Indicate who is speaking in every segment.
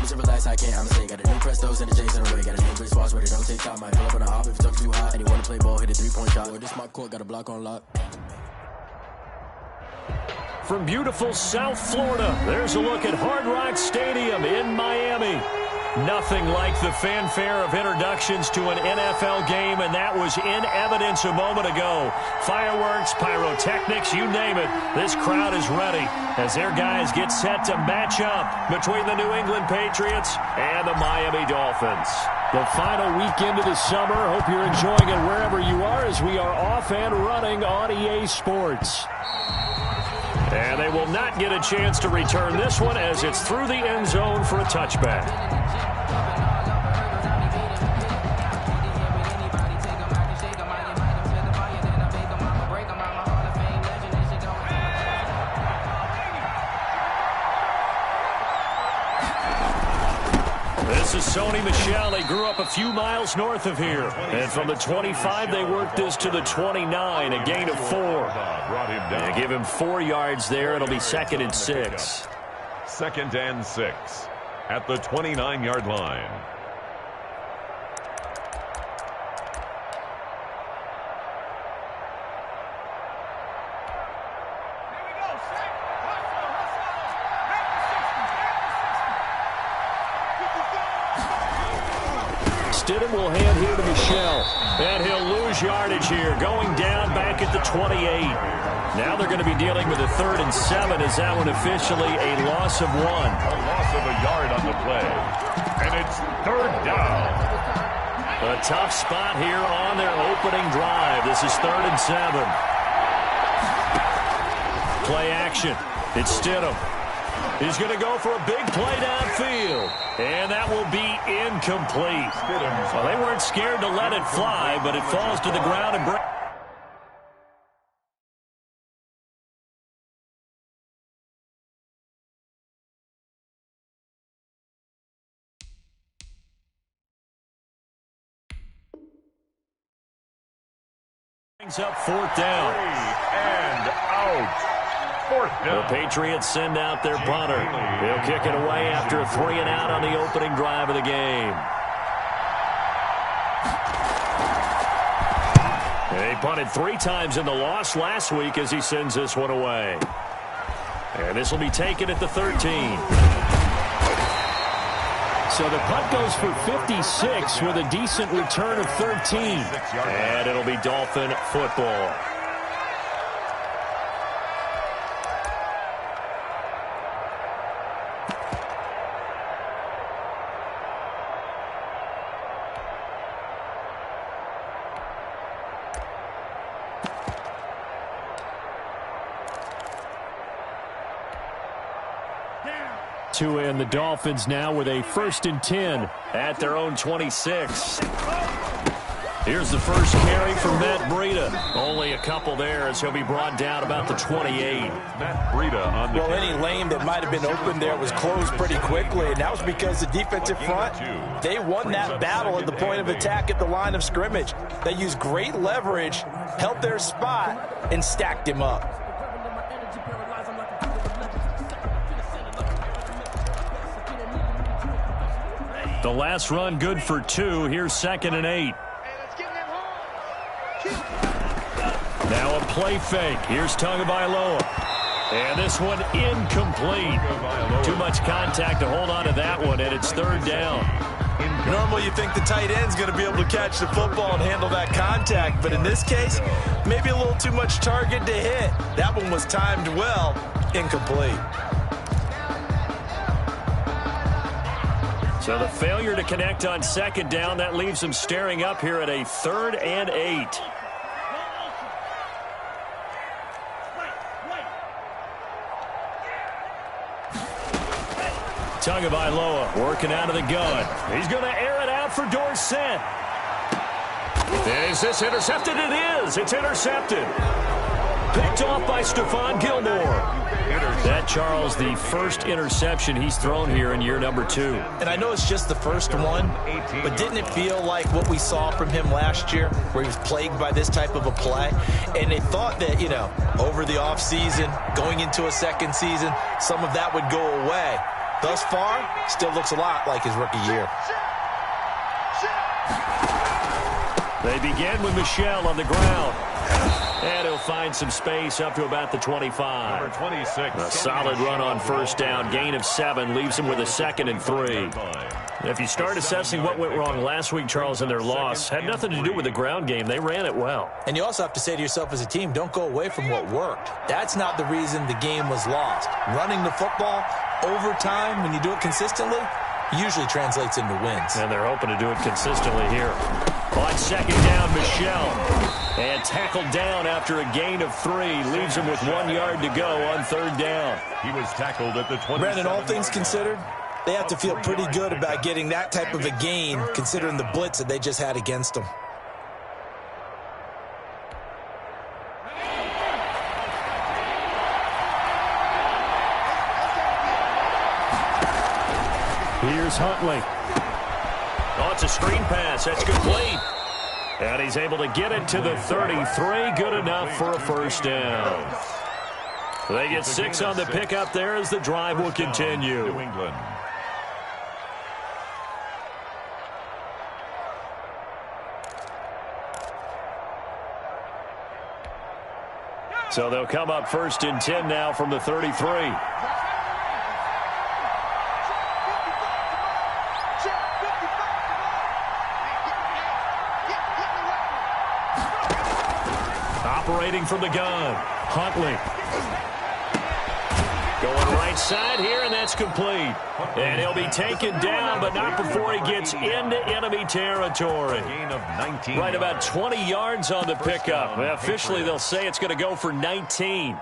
Speaker 1: promise to relax, I can't, I'ma say. Got a new Prestos and the J's in the way. Got a new Chris Fox where they don't take time. Might pull up on the hop if it's too hot. And he wanna play ball, hit a 3-point shot. Boy, this my court, got a block on lock.
Speaker 2: From beautiful South Florida, there's a look at Hard Rock Stadium in Miami. Nothing like the fanfare of introductions to an NFL game, and that was in evidence a moment ago. Fireworks, pyrotechnics, you name it. This crowd is ready as their guys get set to match up between the New England Patriots and the Miami Dolphins. The final weekend of the summer. Hope you're enjoying it wherever you are as we are off and running on EA Sports. And they will not get a chance to return this one as it's through the end zone for a touchback. This is Sony Michel. They grew up a few miles north of here. And from the 25, they worked this to the 29, a gain of 4. They give him 4 yards there. It'll be 2nd and 6.
Speaker 3: 2nd and 6 at the 29-yard line.
Speaker 2: Stidham will hand here to Michel. And he'll lose yardage here, going down back at the 28. Now they're going to be dealing with a 3rd and 7. Is that one officially a loss of 1?
Speaker 3: A loss of a yard on the play. And it's 3rd down.
Speaker 2: A tough spot here on their opening drive. This is 3rd and 7. Play action. It's Stidham. He's going to go for a big play downfield. And that will be incomplete. Well, they weren't scared to let it fly, but it falls to the ground and breaks. Brings up 4th down.
Speaker 3: 3 and out. 4th down.
Speaker 2: The Patriots send out their punter. He'll kick it away after a 3 and out on the opening drive of the game. He punted 3 times in the loss last week as he sends this one away. And this will be taken at the 13. So the punt goes for 56 with a decent return of 13. And it'll be Dolphin football. And the Dolphins now with a 1st and 10 at their own 26. Here's the first carry for Matt Breida. Only a couple there as he'll be brought down about the 28.
Speaker 3: Matt Breida on the
Speaker 4: any lane that might have been open there was closed pretty quickly, and that was because the defensive front, they won that battle at the point of attack at the line of scrimmage. They used great leverage, held their spot, and stacked him up.
Speaker 2: The last run good for 2. Here's 2nd and 8. Now a play fake. Here's Tagovailoa. And this one incomplete. Too much contact to hold on to that one, and it's 3rd down.
Speaker 4: Normally you think the tight end's going to be able to catch the football and handle that contact, but in this case, maybe a little too much target to hit. That one was timed well, incomplete.
Speaker 2: So the failure to connect on 2nd down, that leaves them staring up here at a 3rd and 8. Tagovailoa working out of the gun. He's going to air it out for Dorsett. Is this intercepted? It is. It's intercepted. Picked off by Stephon Gilmore. That, Charles, the first interception he's thrown here in year number 2.
Speaker 4: And I know it's just the first one, but didn't it feel like what we saw from him last year, where he was plagued by this type of a play? And they thought that, over the offseason, going into a second season, some of that would go away. Thus far, still looks a lot like his rookie year.
Speaker 2: They begin with Michel on the ground. And he'll find some space up to about the 25.
Speaker 3: Number 26.
Speaker 2: A solid run on first down. Gain of 7 leaves him with a 2nd and 3. If you start assessing what went wrong last week, Charles, in their loss, had nothing to do with the ground game. They ran it well.
Speaker 4: And you also have to say to yourself as a team, don't go away from what worked. That's not the reason the game was lost. Running the football over time, when you do it consistently, usually translates into wins.
Speaker 2: And they're hoping to do it consistently here. On second down, Michel. And tackled down after a gain of 3. Leaves him with 1 yard to go on third down.
Speaker 3: He was tackled at the 27.
Speaker 4: Brandon, all things considered, they have to feel pretty good about getting that type of a gain, considering the blitz that they just had against them.
Speaker 2: Here's Huntley. Oh, it's a screen pass. That's complete. And he's able to get it to the 33. Good enough for a first down. They get 6 on the pickup there as the drive will continue.
Speaker 3: New England.
Speaker 2: So they'll come up 1st and 10 now from the 33. Operating from the gun, Huntley. Going right side here, and that's complete. And he'll be taken down, but not before he gets into enemy territory.
Speaker 3: Gain of 19.
Speaker 2: Right about 20 yards on the pickup. Officially, they'll say it's going to go for 19.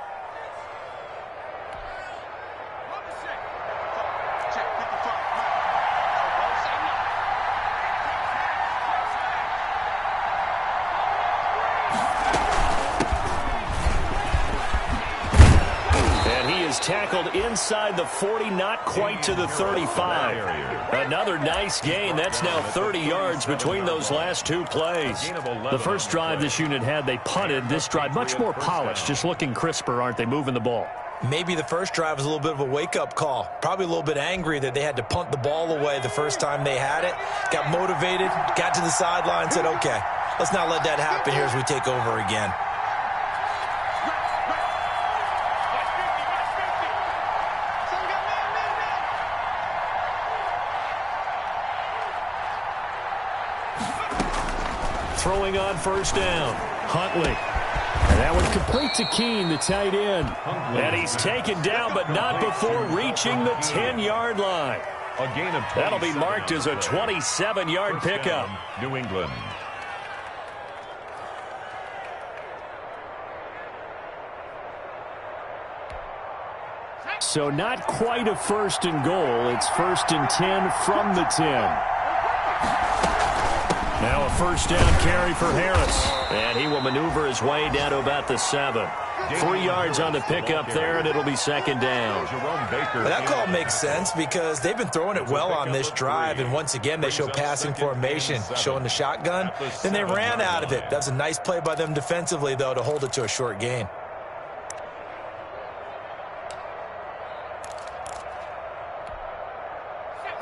Speaker 2: Tackled inside the 40, not quite to the 35. Another nice gain. That's now 30 yards between those last 2 plays. The first drive this unit had, they punted. This drive, much more polished, just looking crisper, aren't they, moving the ball?
Speaker 4: Maybe the first drive was a little bit of a wake-up call. Probably a little bit angry that they had to punt the ball away the first time they had it. Got motivated, got to the sideline, said, okay, let's not let that happen here as we take over again.
Speaker 2: Throwing on first down, Huntley. And that one complete to Keene, the tight end. And he's taken down, but not before reaching the 10-yard line.
Speaker 3: A gain of 27.
Speaker 2: That'll be marked as a 27-yard pickup.
Speaker 3: New England.
Speaker 2: So not quite a 1st and goal. It's 1st and 10 from the 10. Now a first down carry for Harris. And he will maneuver his way down to about the 7. 3 yards on the pickup there, and it'll be 2nd down.
Speaker 4: That call makes sense because they've been throwing it well on this drive, and once again they show passing formation, showing the shotgun. Then they ran out of it. That was a nice play by them defensively, though, to hold it to a short gain.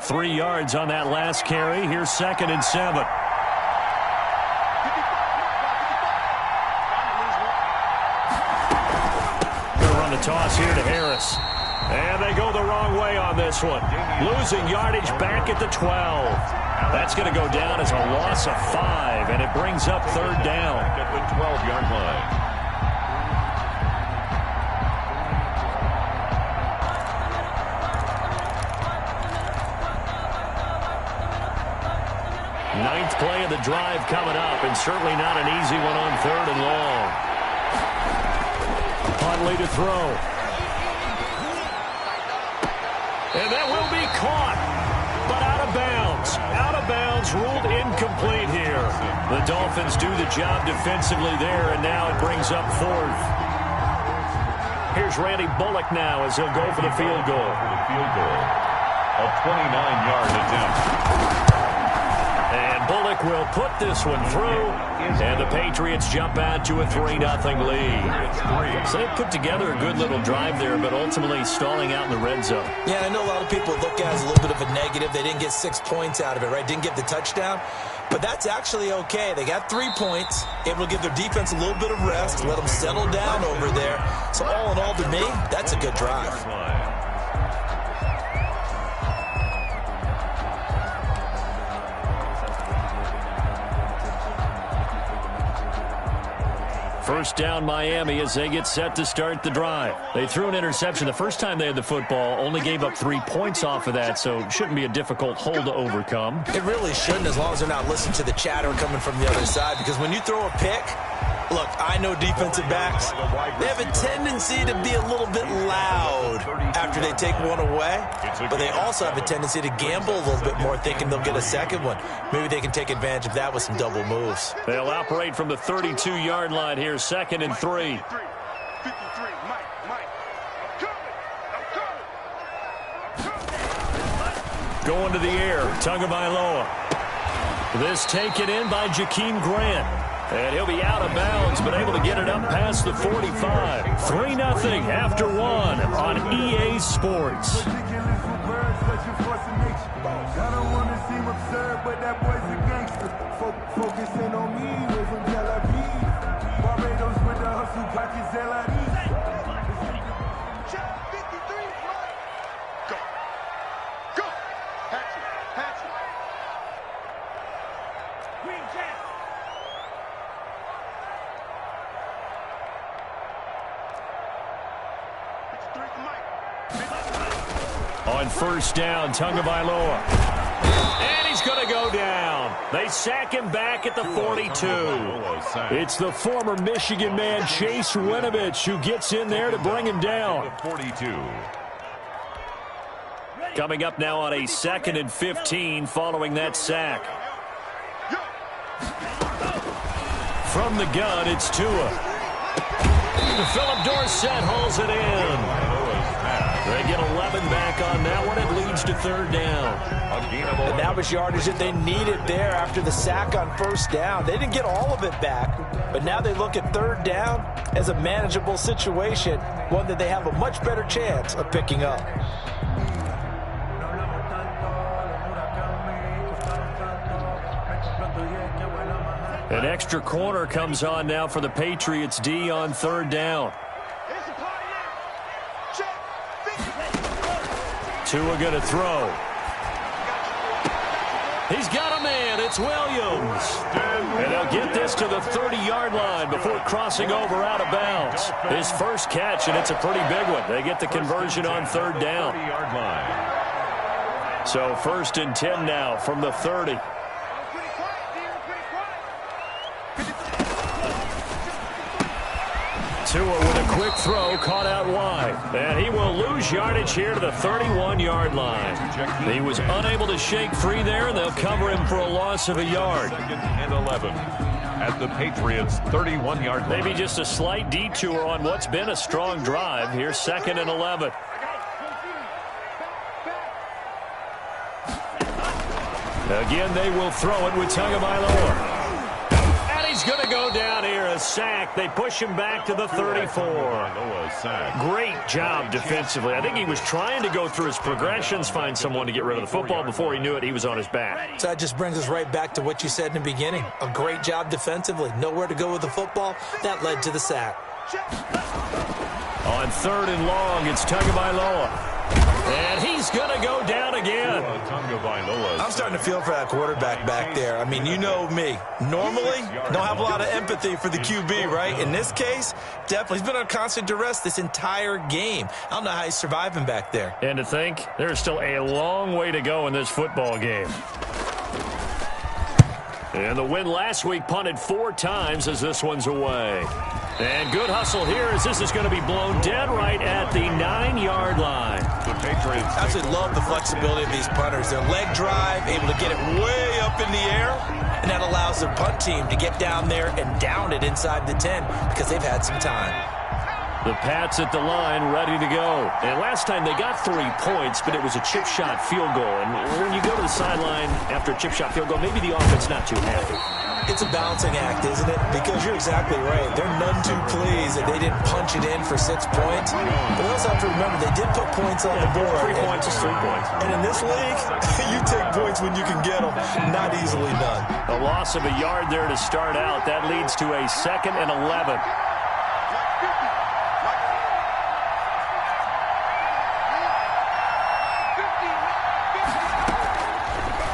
Speaker 2: Three yards on that last carry. Here's 2nd and 7. Toss here to Harris. And they go the wrong way on this one. Losing yardage back at the 12. That's going to go down as a loss of 5, and it brings up 3rd down.
Speaker 3: At the 12-yard line.
Speaker 2: Ninth play of the drive coming up, and certainly not an easy one on 3rd and long. Huntley to throw. And that will be caught, but out of bounds. Out of bounds, ruled incomplete here. The Dolphins do the job defensively there, and now it brings up 4th. Here's Randy Bullock now as he'll go for the field goal.
Speaker 3: A 29-yard attempt.
Speaker 2: And Bullock Clark will put this one through, and the Patriots jump out to a 3-0 lead. So they put together a good little drive there, but ultimately stalling out in the red zone.
Speaker 4: Yeah, I know a lot of people look at it as a little bit of a negative. They didn't get 6 points out of it, right? Didn't get the touchdown. But that's actually okay. They got 3 points, able to give their defense a little bit of rest, let them settle down over there. So all in all, to me, that's a good drive.
Speaker 2: First down Miami as they get set to start the drive. They threw an interception the first time they had the football, only gave up 3 points off of that, so it shouldn't be a difficult hole to overcome.
Speaker 4: It really shouldn't, as long as they're not listening to the chatter coming from the other side, because when you throw a pick, look, I know defensive backs, they have a tendency to be a little bit loud after they take one away, but they also have a tendency to gamble a little bit more, thinking they'll get a second one. Maybe they can take advantage of that with some double moves.
Speaker 2: They'll operate from the 32-yard line here, 2nd and 3. Going to the air, Tagovailoa. This taken in by Jakeem Grant. And he'll be out of bounds, but able to get it up past the 45. 3-0 after 1 on EA Sports.
Speaker 5: I don't want to seem absurd, but that boy's a gangster. Focusing on me, we're from Tel Aviv. Barbados with the hustle, pockets LID. Go! Hatchet! Green Jack!
Speaker 2: On first down, Tagovailoa. And he's going to go down. They sack him back at the 42. It's the former Michigan man, Chase Winovich, who gets in there to bring him down.
Speaker 3: 42.
Speaker 2: Coming up now on a 2nd and 15 following that sack. From the gun, it's Tua. Philip Dorsett hauls it in. They get 11 back on that one. It leads to 3rd down.
Speaker 4: And that was yardage that they needed there after the sack on first down. They didn't get all of it back, but now they look at 3rd down as a manageable situation, one that they have a much better chance of picking up.
Speaker 2: An extra corner comes on now for the Patriots D on 3rd down. Tua going to throw. He's got a man. It's Williams. And they'll get this to the 30-yard line before crossing over out of bounds. His first catch, and it's a pretty big one. They get the conversion on 3rd down. So 1st and 10 now from the 30. Tua with a quick throw, caught out wide. And he will lose yardage here to the 31-yard line. He was unable to shake free there, and they'll cover him for a loss of a yard.
Speaker 3: 2nd and 11 at the Patriots' 31-yard line.
Speaker 2: Maybe just a slight detour on what's been a strong drive. Here's 2nd and 11. Again, they will throw it with Tagovailoa. He's going to go down here, a sack. They push him back to the 34. Great job defensively. I think he was trying to go through his progressions, find someone to get rid of the football. Before he knew it, he was on his back.
Speaker 4: So that just brings us right back to what you said in the beginning. A great job defensively. Nowhere to go with the football. That led to the sack.
Speaker 2: On 3rd and long, it's Tagovailoa. And he's going to go down again.
Speaker 4: I'm starting to feel for that quarterback back there. I mean, you know me. Normally, don't have a lot of empathy for the QB, right? In this case, definitely. He's been on constant duress this entire game. I don't know how he's surviving back there.
Speaker 2: And to think, there's still a long way to go in this football game. And the win last week punted 4 times as this one's away. And good hustle here as this is going to be blown dead right at the 9-yard line.
Speaker 3: The Patriots.
Speaker 4: I absolutely love the flexibility of these punters. Their leg drive, able to get it way up in the air, and that allows their punt team to get down there and down it inside the 10 because they've had some time.
Speaker 2: The Pats at the line, ready to go. And last time they got 3 points, but it was a chip shot field goal. And when you go to the sideline after a chip shot field goal, maybe the offense not too happy.
Speaker 4: It's a balancing act, isn't it? Because you're exactly right. They're none too pleased that they didn't punch it in for 6 points. But we also have to remember they did put points on the board.
Speaker 2: 3 points is 3 points.
Speaker 4: And in this league, you take points when you can get them. Not easily done.
Speaker 2: A loss of a yard there to start out. That leads to a 2nd and 11.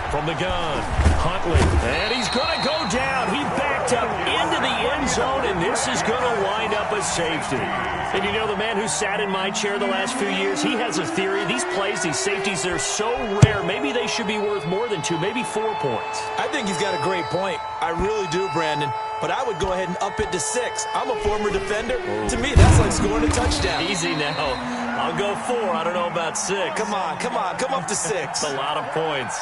Speaker 2: From the gun, Huntley, and he's going to go down. He backed up into the end zone, and this is going to wind up a safety. And you know, the man who sat in my chair the last few years, he has a theory. These plays, these safeties, they're so rare. Maybe they should be worth more than 2, maybe 4 points.
Speaker 4: I think he's got a great point. I really do, Brandon. But I would go ahead and up it to 6. I'm a former defender. To me, that's like scoring a touchdown.
Speaker 2: Easy now. I'll go 4. I don't know about 6.
Speaker 4: Come on. Come up to 6.
Speaker 2: That's a lot of points.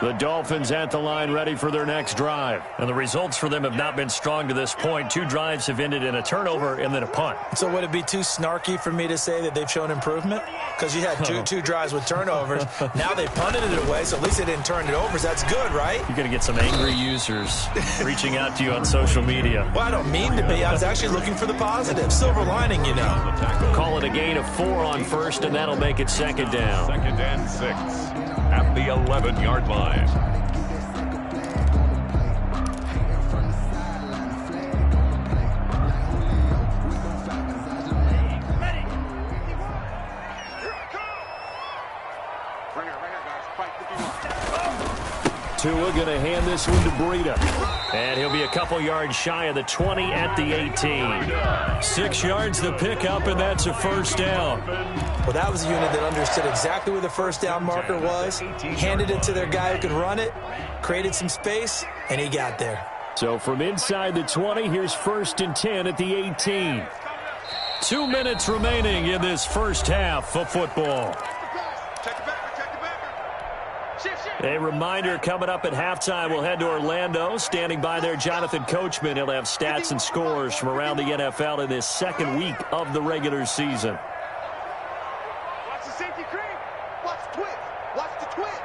Speaker 2: The Dolphins at the line ready for their next drive. And the results for them have not been strong to this point. 2 drives have ended in a turnover and then a punt.
Speaker 4: So would it be too snarky for me to say that they've shown improvement? Because you had two drives with turnovers. Now they punted it away, so at least they didn't turn it over. So that's good, right?
Speaker 2: You're going to get some angry users reaching out to you on social media.
Speaker 4: Well, I don't mean to be. I was actually looking for the positive. Silver lining, you know.
Speaker 2: Call it a gain of 4 on first, and that'll make it 2nd down.
Speaker 3: 2nd and 6 at the 11-yard line.
Speaker 2: Tua going to hand this one to Breida. And he'll be a couple yards shy of the 20 at the 18. 6 yards the pickup, and that's a 1st down.
Speaker 4: Well, that was a unit that understood exactly where the 1st down marker was, handed it to their guy who could run it, created some space, and he got there.
Speaker 2: So from inside the 20, here's 1st and 10 at the 18. 2 minutes remaining in this first half of football. A reminder coming up at halftime, we'll head to Orlando. Standing by there, Jonathan Coachman. He'll have stats and scores from around the NFL in this 2nd week of the regular season.
Speaker 5: Watch the safety cream. Watch the twins. Watch the twins.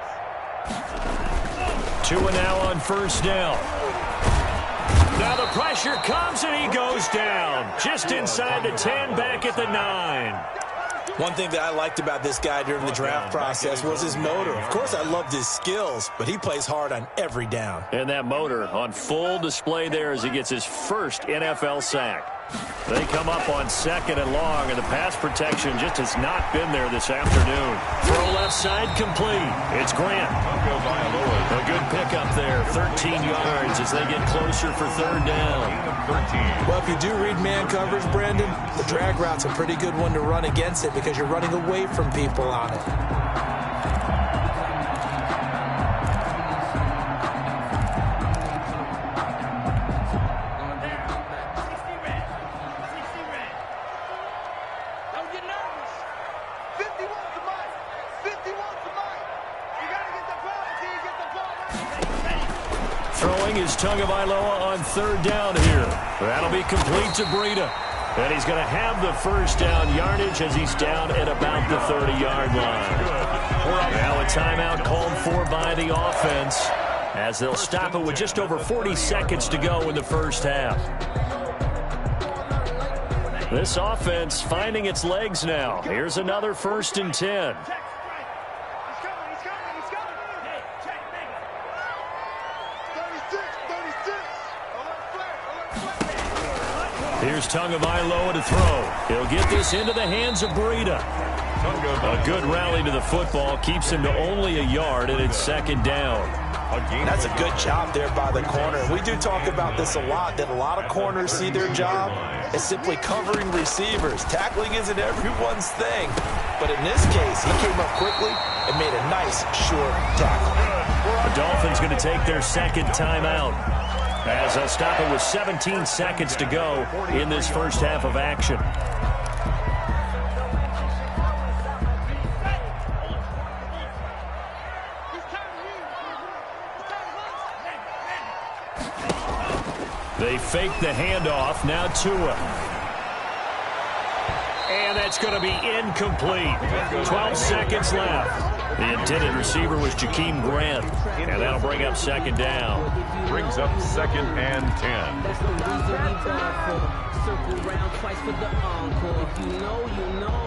Speaker 2: Tua now on 1st down. Now the pressure comes and he goes down. Just inside the 10, back at the 9.
Speaker 4: One thing that I liked about this guy during the draft process was his motor. Of course, I loved his skills, but he plays hard on every down.
Speaker 2: And that motor on full display there as he gets his first NFL sack. They come up on 2nd and long, and the pass protection just has not been there this afternoon. Throw left side complete. It's Grant. A good pickup there, 13 yards as they get closer for 3rd down.
Speaker 4: Well, if you do read man coverage, Brandon, the drag route's a pretty good one to run against it because you're running away from people on it.
Speaker 2: Throwing is Tagovailoa on 3rd down here. That'll be complete to Breida. And he's going to have the 1st down yardage as he's down at about the 30-yard line. Now a timeout called for by the offense as they'll stop it with just over 40 seconds to go in the first half. This offense finding its legs now. Here's another 1st and 10. Here's Tagovailoa to throw. He'll get this into the hands of Breida. A good rally to the football keeps him to only a yard, and it's 2nd down.
Speaker 4: That's a good job there by the corner. We do talk about this a lot, that a lot of corners see their job as simply covering receivers. Tackling isn't everyone's thing. But in this case, he came up quickly and made a nice, short tackle.
Speaker 2: The Dolphins going to take their 2nd timeout as they'll stop it with 17 seconds to go in this first half of action. They fake the handoff. Now Tua. And that's going to be incomplete. 12 seconds left. The intended receiver was Jakeem Grant. And that'll bring up second down.
Speaker 3: Brings up 2nd and 10.
Speaker 6: That's the reason we ball for. Circle round twice for the encore. If you know, you know.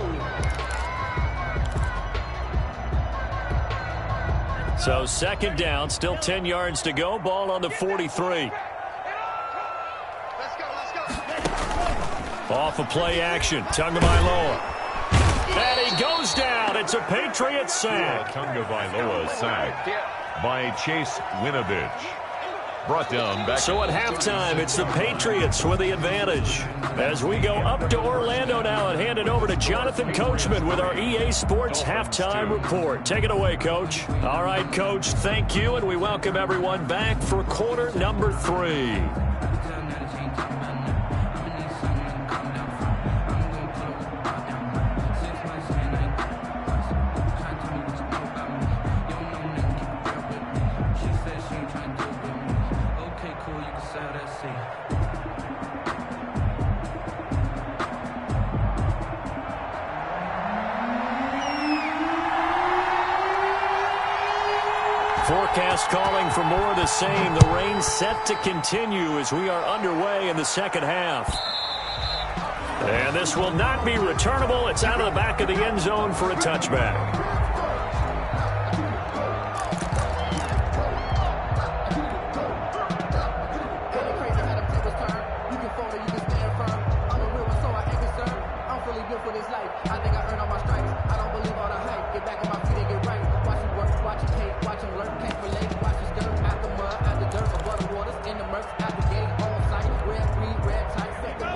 Speaker 2: So second down, still 10 yards to go. Ball on the 43. Off of play action. Tagovailoa. And he goes down. It's a Patriots sack.
Speaker 3: Tagovailoa sacked by Chase Winovich. Brought down back.
Speaker 2: So at halftime, it's the Patriots with the advantage. As we go up to Orlando now and hand it over to Jonathan Coachman with our EA Sports halftime report. Take it away, Coach. All right, Coach, thank you, and we welcome everyone back for quarter number 3. Forecast calling for more of the same. The rain set to continue as we are underway in the second half. And this will not be returnable. It's out of the back of the end zone for a touchback.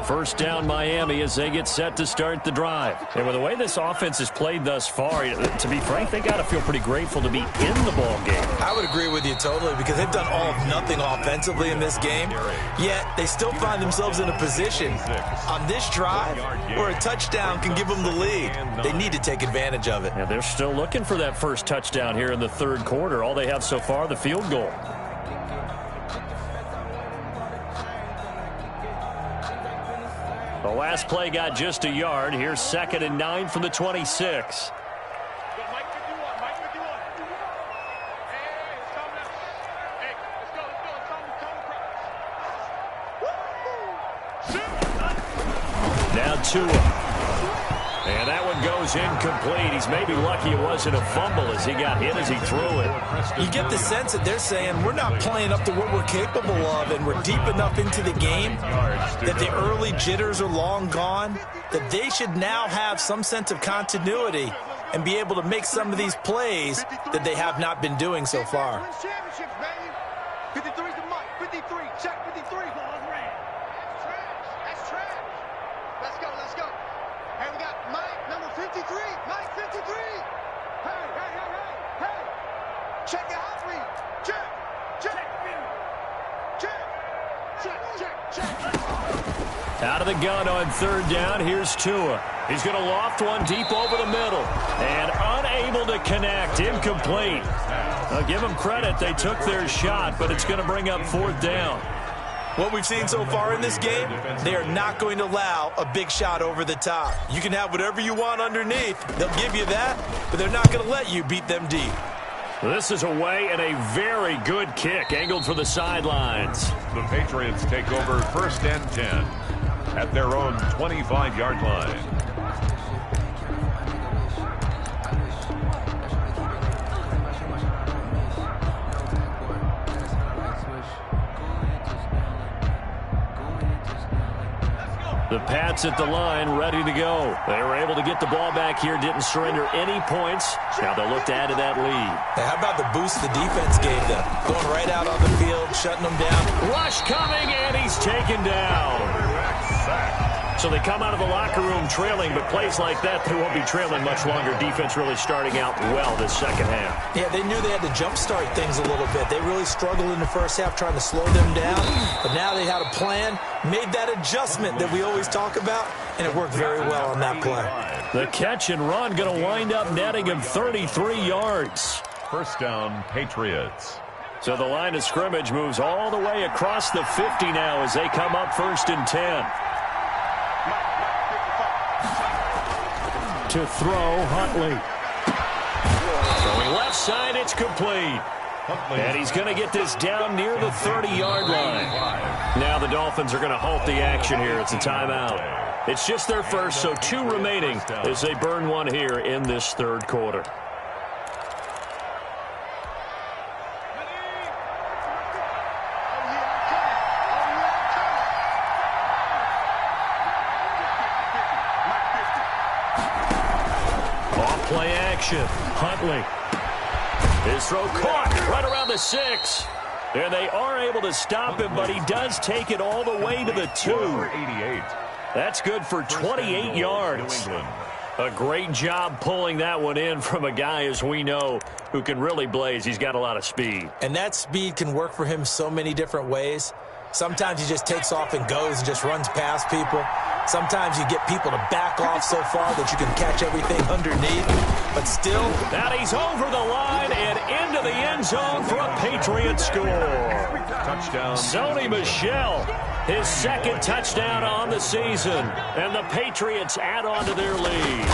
Speaker 2: First down Miami as they get set to start the drive. And with the way this offense has played thus far, to be frank, they got to feel pretty grateful to be in the ball game.
Speaker 4: I would agree with you totally because they've done all of nothing offensively in this game, yet they still find themselves in a position on this drive where a touchdown can give them the lead. They need to take advantage of it.
Speaker 2: And they're still looking for that first touchdown here in the third quarter. All they have so far, the field goal. The last play got just a yard. Here's 2nd and 9 from the 26. Now Tua. And that one goes incomplete. He's maybe lucky it wasn't a fumble as he got hit as he threw it.
Speaker 4: You get the sense that they're saying we're not playing up to what we're capable of, and we're deep enough into the game that the early jitters are long gone, that they should now have some sense of continuity and be able to make some of these plays that they have not been doing so far.
Speaker 5: 53's the mic. 53. Check 53. That's trash. Let's go. Hey, we got Mike, number 53. Mike, 53. Hey. Check your hot read. Check.
Speaker 2: Out of the gun on third down. Here's Tua. He's going to loft one deep over the middle. And unable to connect. Incomplete. I'll give them credit. They took their shot, but it's going to bring up 4th down.
Speaker 4: What we've seen so far in this game, they are not going to allow a big shot over the top. You can have whatever you want underneath. They'll give you that, but they're not going to let you beat them deep.
Speaker 2: This is away and a very good kick angled for the sidelines.
Speaker 3: The Patriots take over 1st and 10 at their own 25-yard line.
Speaker 2: The Pats at the line, ready to go. They were able to get the ball back here, didn't surrender any points. Now they'll look to add to that lead.
Speaker 4: Hey, how about the boost the defense gave them? Going right out on the field, shutting them down.
Speaker 2: Rush coming, and he's taken down. So they come out of the locker room trailing, but plays like that, they won't be trailing much longer. Defense really starting out well this second half.
Speaker 4: Yeah, they knew they had to jumpstart things a little bit. They really struggled in the first half trying to slow them down, but now they had a plan, made that adjustment that we always talk about, and it worked very well on that play.
Speaker 2: The catch and run going to wind up netting him 33 yards.
Speaker 3: First down, Patriots.
Speaker 2: So the line of scrimmage moves all the way across the 50 now as they come up 1st and 10. To throw, Huntley. Throwing left side, it's complete. And he's going to get this down near the 30-yard line. Now the Dolphins are going to halt the action here. It's a timeout. It's just their first, so 2 remaining as they burn one here in this 3rd quarter. Off play action. Huntley. His throw caught right around the 6. And they are able to stop him, but he does take it all the way to the 2. That's good for 28 yards. A great job pulling that one in from a guy, as we know, who can really blaze. He's got a lot of speed.
Speaker 4: And that speed can work for him so many different ways. Sometimes he just takes off and goes and just runs past people. Sometimes you get people to back off so far that you can catch everything underneath. But still,
Speaker 2: now he's over the line and into the end zone for a Patriot score.
Speaker 3: Touchdown.
Speaker 2: Sony Michel, his 2nd touchdown on the season. And the Patriots add on to their lead.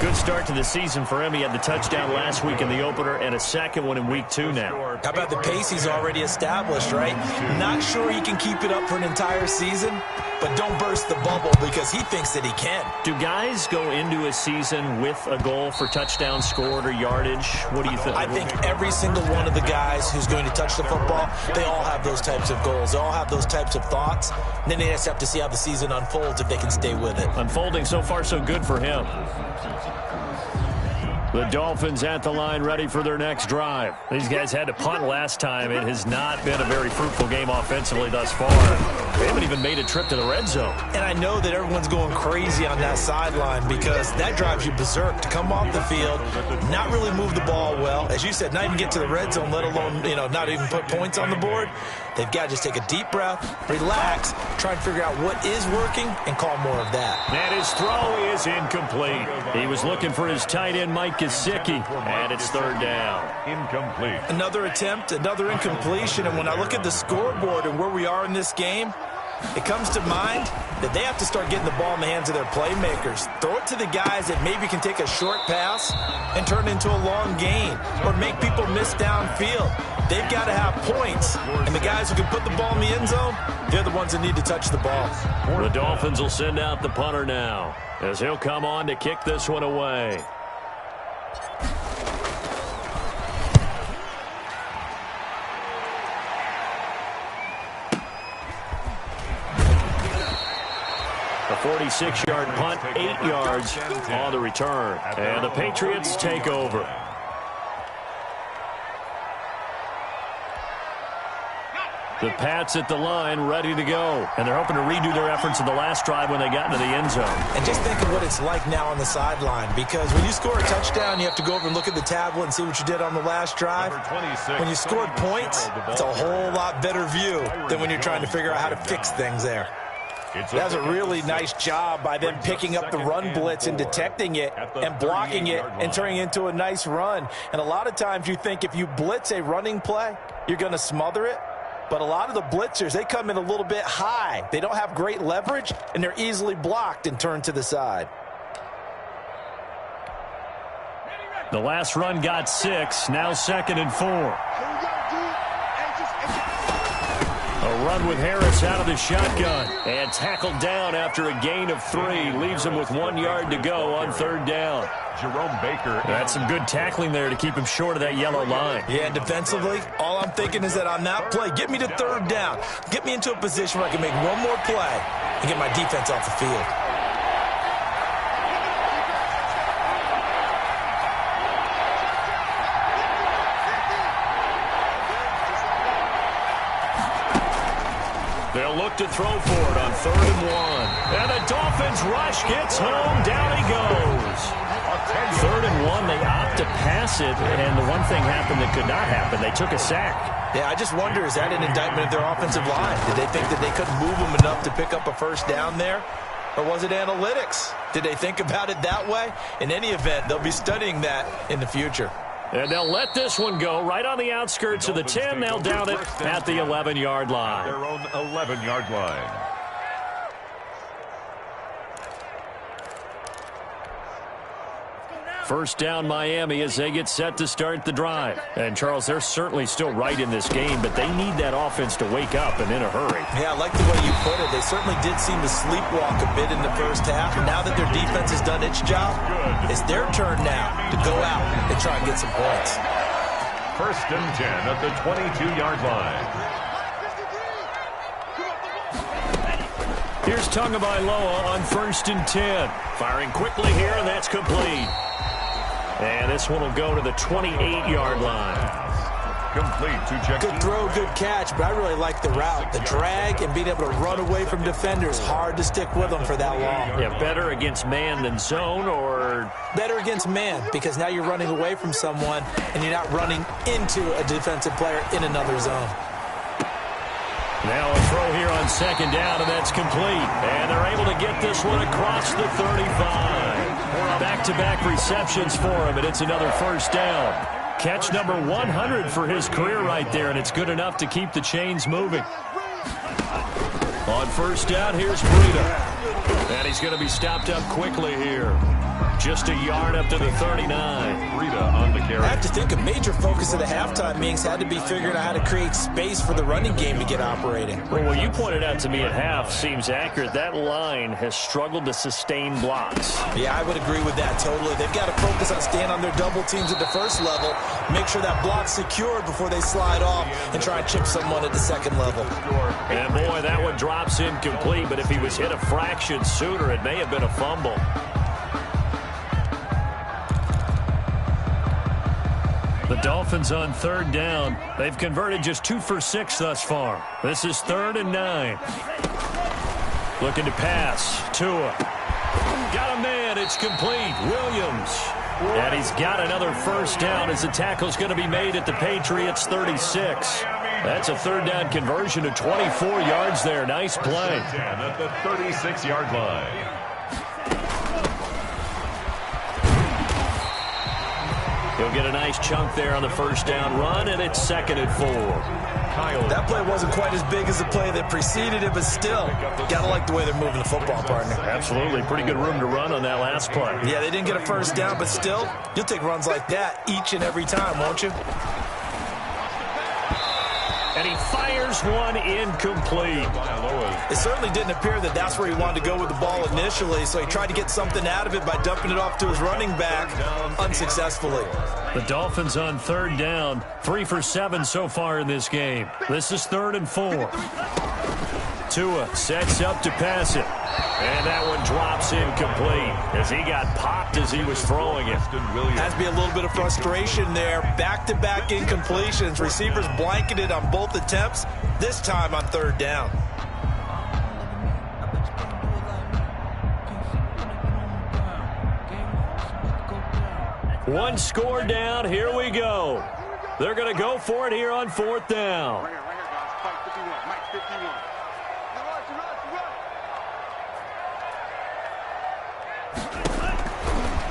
Speaker 2: Good start to the season for him. He had the touchdown last week in the opener and a 2nd one in week 2 now.
Speaker 4: How about the pace he's already established, right? Not sure he can keep it up for an entire season, but don't burst the bubble because he thinks that he can.
Speaker 2: Do guys go into a season with a goal for touchdown scored or yardage? What do you think?
Speaker 4: I think every single one of the guys who's going to touch the football, they all have those types of goals. They all have those types of thoughts. And then they just have to see how the season unfolds if they can stay with it.
Speaker 2: Unfolding so far so good for him. The Dolphins at the line ready for their next drive. These guys had to punt last time. It has not been a very fruitful game offensively thus far. They haven't even made a trip to the red zone.
Speaker 4: And I know that everyone's going crazy on that sideline because that drives you berserk to come off the field, not really move the ball well. As you said, not even get to the red zone, let alone, not even put points on the board. They've got to just take a deep breath, relax, try and figure out what is working, and call more of that.
Speaker 2: And his throw is incomplete. He was looking for his tight end, Mike Gesicki, and it's 3rd down.
Speaker 3: Incomplete.
Speaker 4: Another attempt, another incompletion, and when I look at the scoreboard and where we are in this game, it comes to mind that they have to start getting the ball in the hands of their playmakers. Throw it to the guys that maybe can take a short pass and turn it into a long gain or make people miss downfield. They've got to have points, and the guys who can put the ball in the end zone, they're the ones that need to touch the ball.
Speaker 2: The Dolphins will send out the punter now as he'll come on to kick this one away. A 46-yard punt, 8 yards on the return. And the Patriots take over. The Pats at the line, ready to go. And they're hoping to redo their efforts in the last drive when they got into the end zone.
Speaker 4: And just think of what it's like now on the sideline, because when you score a touchdown, you have to go over and look at the tablet and see what you did on the last drive. When you scored points, it's a whole lot better view than when you're trying to figure out how to fix things there. That's a really nice job by them picking up the run blitz and detecting it and blocking it and turning it into a nice run. And a lot of times you think if you blitz a running play, you're going to smother it. But a lot of the blitzers, they come in a little bit high. They don't have great leverage, and they're easily blocked and turned to the side.
Speaker 2: The last run got 6, now 2nd and 4. A run with Harris out of the shotgun and tackled down after a gain of 3. Leaves him with 1 yard to go on 3rd down.
Speaker 3: Jerome Baker.
Speaker 2: That's some good tackling there to keep him short of that yellow line.
Speaker 4: Yeah, and defensively, all I'm thinking is that on that play, get me to 3rd down. Get me into a position where I can make one more play and get my defense off the field.
Speaker 2: They'll look to throw for it on 3rd and 1. And the Dolphins rush, gets home, down he goes. 3rd and 1, they opt to pass it, and the one thing happened that could not happen. They took a sack.
Speaker 4: Yeah, I just wonder, is that an indictment of their offensive line? Did they think that they couldn't move them enough to pick up a 1st down there? Or was it analytics? Did they think about it that way? In any event, they'll be studying that in the future.
Speaker 2: And they'll let this one go right on the outskirts of the 10. They'll down it at the 11-yard line.
Speaker 3: Their own 11-yard line.
Speaker 2: First down Miami as they get set to start the drive. And, Charles, they're certainly still right in this game, but they need that offense to wake up and in a hurry.
Speaker 4: Yeah, I like the way you put it. They certainly did seem to sleepwalk a bit in the first half. Now that their defense has done its job, it's their turn now to go out and try and get some points.
Speaker 3: First and 10 at the 22-yard line.
Speaker 2: Here's Tagovailoa on first and 10. Firing quickly here, and that's complete. And this one will go to the 28-yard line.
Speaker 3: Complete to check.
Speaker 4: Good throw, good catch, but I really like the route. The drag and being able to run away from defenders. Hard to stick with them for that long.
Speaker 2: Yeah, better against man than zone, or?
Speaker 4: Better against man, because now you're running away from someone and you're not running into a defensive player in another zone.
Speaker 2: Now a throw here on second down, and that's complete. And they're able to get this one across the 35. Back-to-back receptions for him, and it's another first down. Catch number 100 for his career right there, and it's good enough to keep the chains moving. On first down, here's Breida. And he's going to be stopped up quickly here. Just a yard up to the 39.
Speaker 3: Breida on the carry.
Speaker 4: I have to think a major focus of the halftime meetings had to be figuring out how to create space for the running game to get operating.
Speaker 2: Well, what you pointed out to me at half seems accurate. That line has struggled to sustain blocks.
Speaker 4: Yeah, I would agree with that totally. They've got to focus on staying on their double teams at the first level, make sure that block's secured before they slide off and try and chip someone at the second level.
Speaker 2: And boy, that one drops incomplete, but if he was hit a fraction sooner, it may have been a fumble. The Dolphins on third down. They've converted just 2 for 6 thus far. This is 3rd and 9. Looking to pass. Tua. Got a man. It's complete. Williams. And he's got another first down as the tackle's going to be made at the Patriots 36. That's a third down conversion to 24 yards there. Nice play.
Speaker 3: At the 36-yard line.
Speaker 2: He'll get a nice chunk there on the first down run, and it's 2nd and 4.
Speaker 4: That play wasn't quite as big as the play that preceded it, but still, got to like the way they're moving the football, partner.
Speaker 2: Absolutely. Pretty good room to run on that last play.
Speaker 4: Yeah, they didn't get a first down, but still, you'll take runs like that each and every time, won't you?
Speaker 2: And he fires one incomplete.
Speaker 4: It certainly didn't appear that that's where he wanted to go with the ball initially, so he tried to get something out of it by dumping it off to his running back unsuccessfully.
Speaker 2: The Dolphins on third down, 3 for 7 so far in this game. This is 3rd and 4. Tua sets up to pass it. And that one drops incomplete as he got popped as he was throwing it.
Speaker 4: Has to be a little bit of frustration there. Back-to-back incompletions. Receivers blanketed on both attempts, this time on third down.
Speaker 2: One score down. Here we go. They're going to go for it here on 4th down.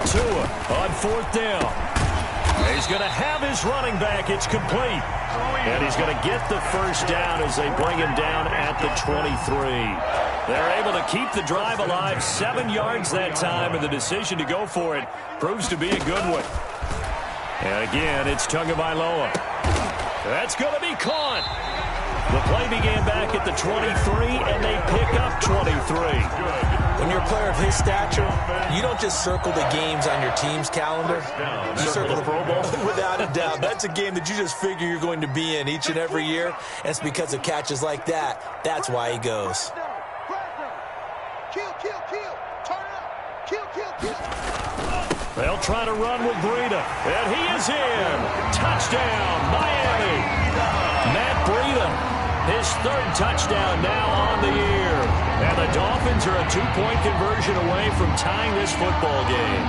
Speaker 2: Tua on 4th down. He's going to have his running back. It's complete. And he's going to get the first down as they bring him down at the 23. They're able to keep the drive alive. 7 yards that time, and the decision to go for it proves to be a good one. And again, it's Tagovailoa. That's going to be caught. The play began back at the 23, and they pick up 23.
Speaker 4: When you're a player of his stature, you don't just circle the games on your team's calendar. You circle the Pro Bowl. Without a doubt. That's a game that you just figure you're going to be in each and every year. And it's because of catches like that. That's why he goes.
Speaker 2: They'll try to run with Breida. And he is in. Touchdown, Miami. Matt Breida. His 3rd touchdown now on the year. And the Dolphins are a 2-point conversion away from tying this football game.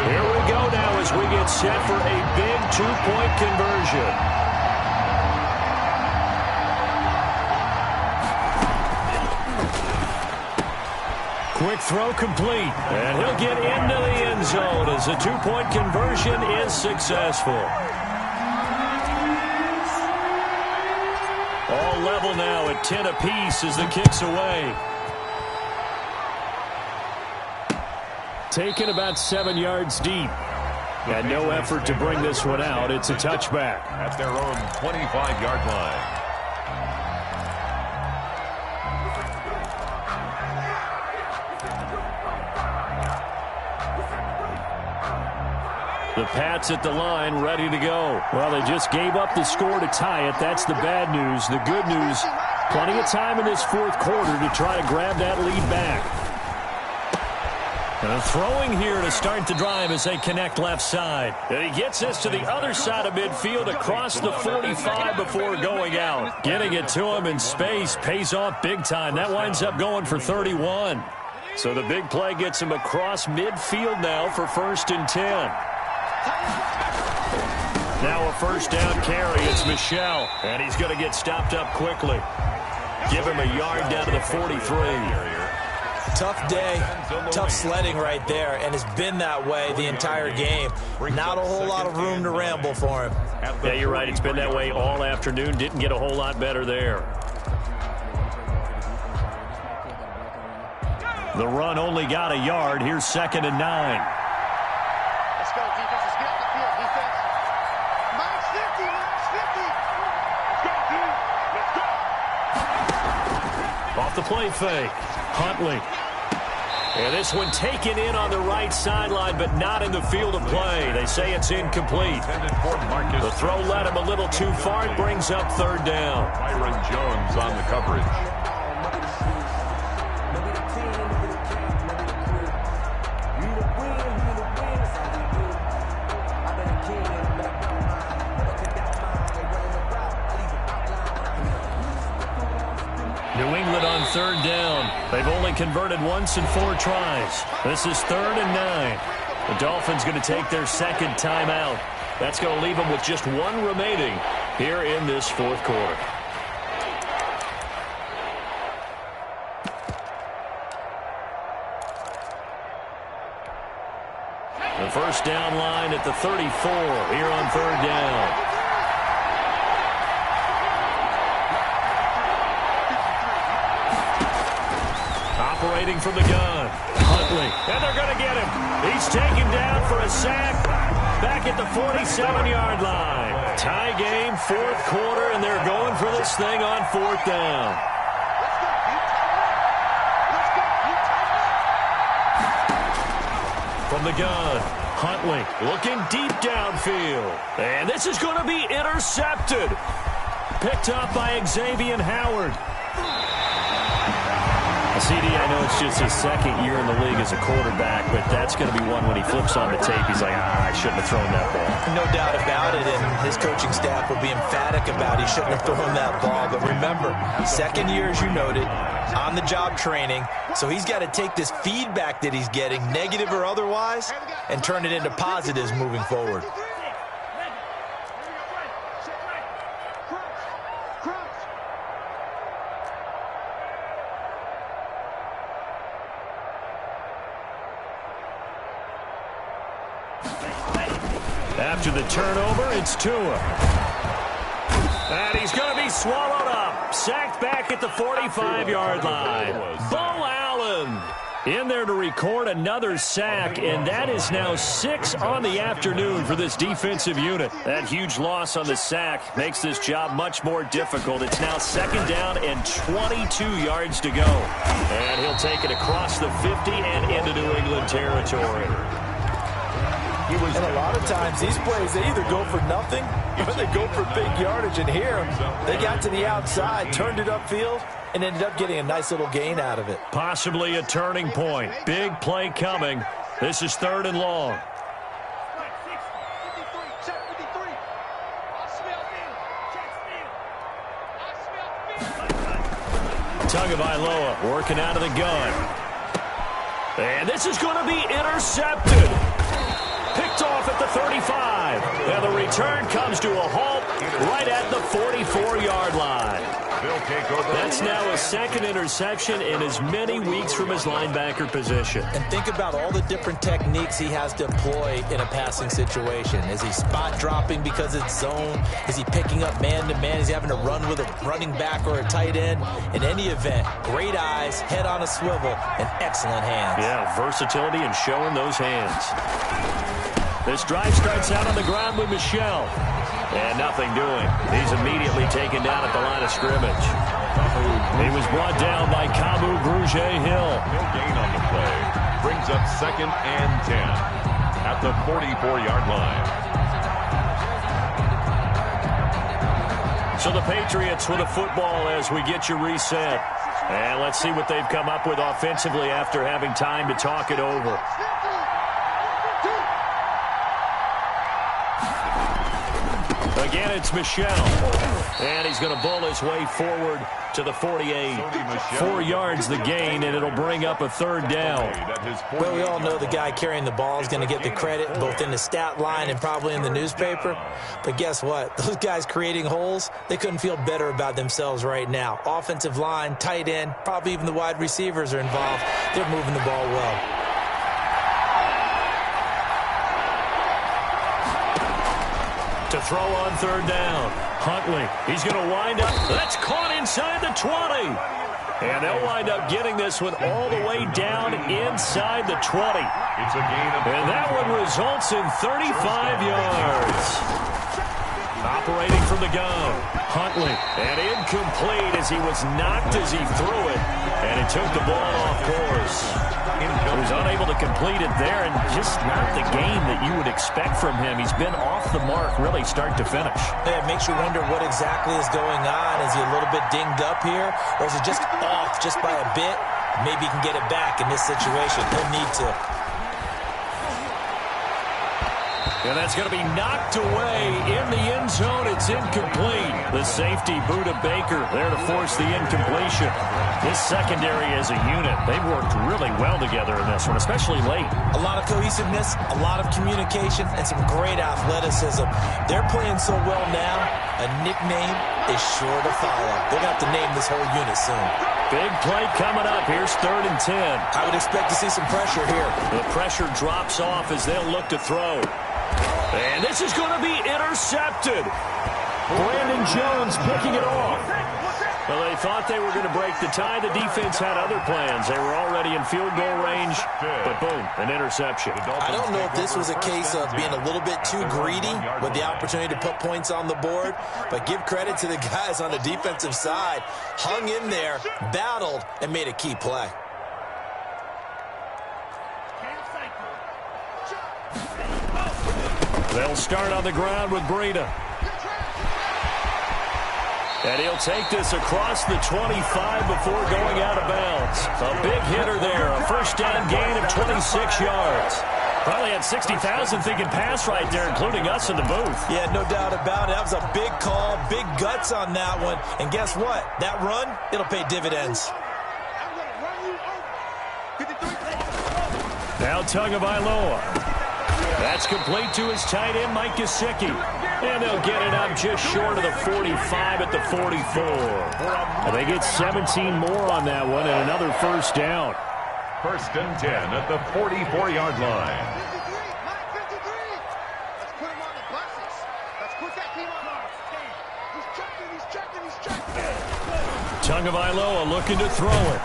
Speaker 2: Here we go now as we get set for a big 2-point conversion. Quick throw complete, and he'll get into the end zone as the two-point conversion is successful. All level now at 10 apiece as the kick's away. Taken about 7 yards deep. And no effort to bring this one out. It's a touchback.
Speaker 3: At their own 25-yard line.
Speaker 2: The Pats at the line, ready to go. Well, they just gave up the score to tie it. That's the bad news. The good news, plenty of time in this fourth quarter to try to grab that lead back. And throwing here to start the drive as they connect left side. And he gets this to the other side of midfield across the 45 before going out. Getting it to him in space pays off big time. That winds up going for 31. So the big play gets him across midfield now for 1st and 10. Now a first down carry. It's Michel. And he's going to get stopped up quickly. Give him a yard down to the 43.
Speaker 4: Tough day, tough sledding right there, and it's been that way the entire game. Not a whole lot of room to ramble for him.
Speaker 2: Yeah, you're right. It's been that way all afternoon. Didn't get a whole lot better there. The run only got a yard. Here's 2nd and 9.
Speaker 7: Let's go, defense. Let's get off the field, defense. Max 50, Max 50. Let's go, dude. Let's go.
Speaker 2: Off the play fake. Huntley. And this one taken in on the right sideline, but not in the field of play. They say it's incomplete. The throw led him a little too far. It brings up 3rd down.
Speaker 3: Byron Jones on the coverage.
Speaker 2: New England on 3rd down. They've only converted once in 4 tries. This is 3rd and 9. The Dolphins going to take their 2nd timeout. That's going to leave them with just 1 remaining here in this 4th quarter. The first down line at the 34 here on 3rd down. Operating from the gun. Huntley. And they're going to get him. He's taken down for a sack back at the 47-yard line. Tie game, 4th quarter, and they're going for this thing on 4th down. From the gun, Huntley looking deep downfield. And this is going to be intercepted. Picked up by Xavier Howard. CD, I know it's just his 2nd year in the league as a quarterback, but that's going to be one when he flips on the tape, he's like, I shouldn't have thrown that ball.
Speaker 4: No doubt about it, and his coaching staff will be emphatic about he shouldn't have thrown that ball. But remember, 2nd year, as you noted, on-the-job training, so he's got to take this feedback that he's getting, negative or otherwise, and turn it into positives moving forward.
Speaker 2: After the turnover, it's Tua. And he's going to be swallowed up. Sacked back at the 45-yard line. Bo Allen in there to record another sack, and that is now 6 on the afternoon for this defensive unit. That huge loss on the sack makes this job much more difficult. It's now 2nd down and 22 yards to go. And he'll take it across the 50 and into New England territory.
Speaker 4: And a lot of times, these plays, they either go for nothing or they go for big yardage. And here, they got to the outside, turned it upfield, and ended up getting a nice little gain out of it.
Speaker 2: Possibly a turning point. Big play coming. This is 3rd and long. Tagovailoa working out of the gun. And this is going to be intercepted. Picked off at the 35. And the return comes to a halt right at the 44-yard line.
Speaker 3: They'll take over.
Speaker 2: That's now a second interception in as many weeks from his linebacker position.
Speaker 4: And think about all the different techniques he has to employ in a passing situation. Is he spot dropping because it's zone? Is he picking up man-to-man? Is he having to run with a running back or a tight end? In any event, great eyes, head on a swivel, and excellent hands.
Speaker 2: Yeah, versatility and showing those hands. This drive starts out on the ground with Michel. And nothing doing. He's immediately taken down at the line of scrimmage. He was brought down by Kamu Grugier-Hill.
Speaker 3: No gain on the play. Brings up 2nd and 10 at the 44-yard line.
Speaker 2: So the Patriots with a football as we get you reset. And let's see what they've come up with offensively after having time to talk it over. Again, it's Michel. And he's going to bull his way forward to the 48. 4 yards the gain, and it'll bring up a 3rd down.
Speaker 4: Well, we all know the guy carrying the ball is going to get the credit, both in the stat line and probably in the newspaper. But guess what? Those guys creating holes, they couldn't feel better about themselves right now. Offensive line, tight end, probably even the wide receivers are involved. They're moving the ball well.
Speaker 2: To throw on 3rd down. Huntley, he's going to wind up. That's caught inside the 20. And they'll wind up getting this one all the way down inside the 20.
Speaker 3: It's a gain of
Speaker 2: and that one results in 35 yards. Operating from the gun. Huntley. And incomplete as he was knocked as he threw it. And it took the ball off course. He was unable to complete it there, and just not the game that you would expect from him. He's been off the mark really start to finish.
Speaker 4: Yeah, it makes you wonder what exactly is going on. Is he a little bit dinged up here, or is it just off just by a bit? Maybe he can get it back in this situation. He'll need to.
Speaker 2: And that's going to be knocked away in the end zone. It's incomplete. The safety, Buda Baker, there to force the incompletion. This secondary as a unit, they've worked really well together in this one, especially late.
Speaker 4: A lot of cohesiveness, a lot of communication, and some great athleticism. They're playing so well now, a nickname is sure to follow. They're going to have to name this whole unit soon.
Speaker 2: Big play coming up. Here's 3rd and 10.
Speaker 4: I would expect to see some pressure here.
Speaker 2: The pressure drops off as they'll look to throw. And this is going to be intercepted. Brandon Jones picking it off. Well, they thought they were going to break the tie. The defense had other plans. They were already in field goal range, but boom, an interception.
Speaker 4: I don't know if this was a case of being a little bit too greedy with the opportunity to put points on the board, but give credit to the guys on the defensive side. Hung in there, battled, and made a key play.
Speaker 2: They'll start on the ground with Breida. And he'll take this across the 25 before going out of bounds. A big hitter there, a 1st down gain of 26 yards. Probably had 60,000 thinking pass right there, including us in the booth.
Speaker 4: Yeah, no doubt about it. That was a big call, big guts on that one. And guess what? That run, it'll pay dividends.
Speaker 2: Now Tagovailoa. That's complete to his tight end, Mike Gesicki. And they'll get it up just short of the 45 at the 44. And they get 17 more on that one and another 1st down.
Speaker 3: 1st and 10 at the 44-yard line.
Speaker 7: Let's put him on the buses. Let's put that team on the He's checking.
Speaker 2: Tagovailoa looking to throw it.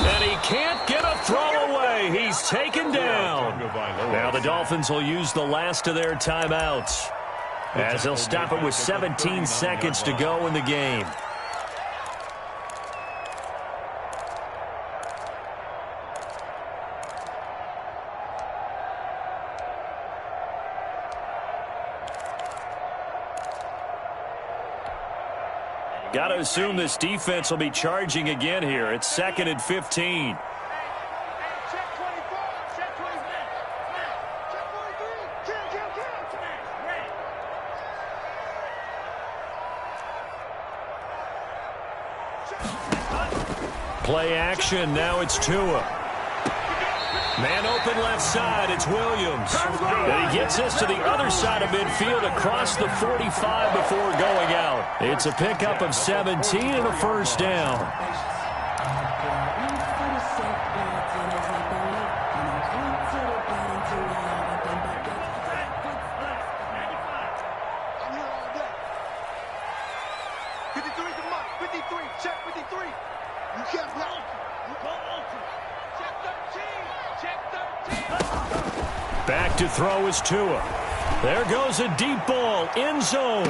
Speaker 2: And he can't get a throw away. He's taken down. Now the Dolphins will use the last of their timeouts as they'll stop it with 17 seconds to go in the game. Got to assume this defense will be charging again here. It's 2nd and 15. Play action. Now it's Tua. Man open left side, it's Williams. And he gets this to the other side of midfield across the 45 before going out. It's a pickup of 17 and a first down. Back to throw is Tua. There goes a deep ball, end zone.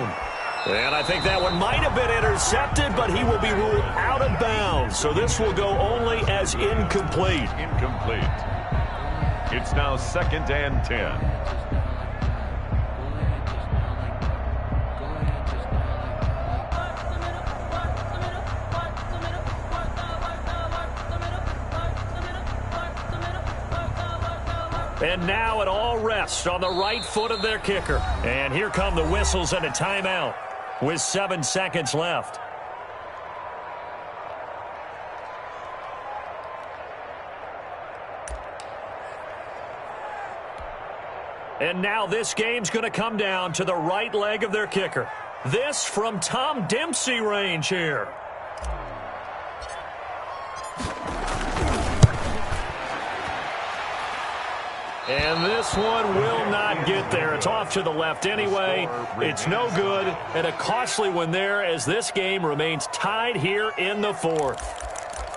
Speaker 2: And I think that one might have been intercepted, but he will be ruled out of bounds. So this will go only as incomplete.
Speaker 3: Incomplete. It's now 2nd and 10.
Speaker 2: And now it all rests on the right foot of their kicker. And here come the whistles and a timeout with 7 seconds left. And now this game's going to come down to the right leg of their kicker. This from Tom Dempsey range here. And this one will not get there. It's off to the left anyway. It's no good, and a costly one there as this game remains tied here in the 4th.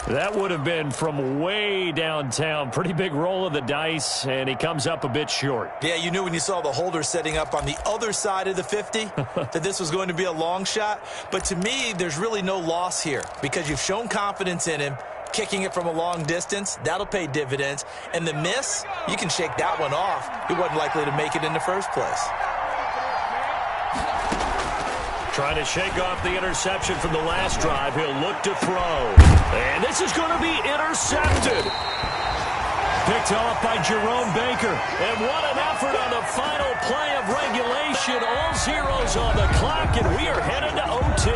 Speaker 2: That would have been from way downtown. Pretty big roll of the dice, and he comes up a bit short.
Speaker 4: Yeah, you knew when you saw the holder setting up on the other side of the 50 that this was going to be a long shot. But to me, there's really no loss here because you've shown confidence in him. Kicking it from a long distance, that'll pay dividends. And the miss, you can shake that one off. He wasn't likely to make it in the first place.
Speaker 2: Trying to shake off the interception from the last drive. He'll look to throw. And this is going to be intercepted. Picked off by Jerome Baker. And what an effort on the final play of regulation. All zeros on the clock, and we are headed to OT.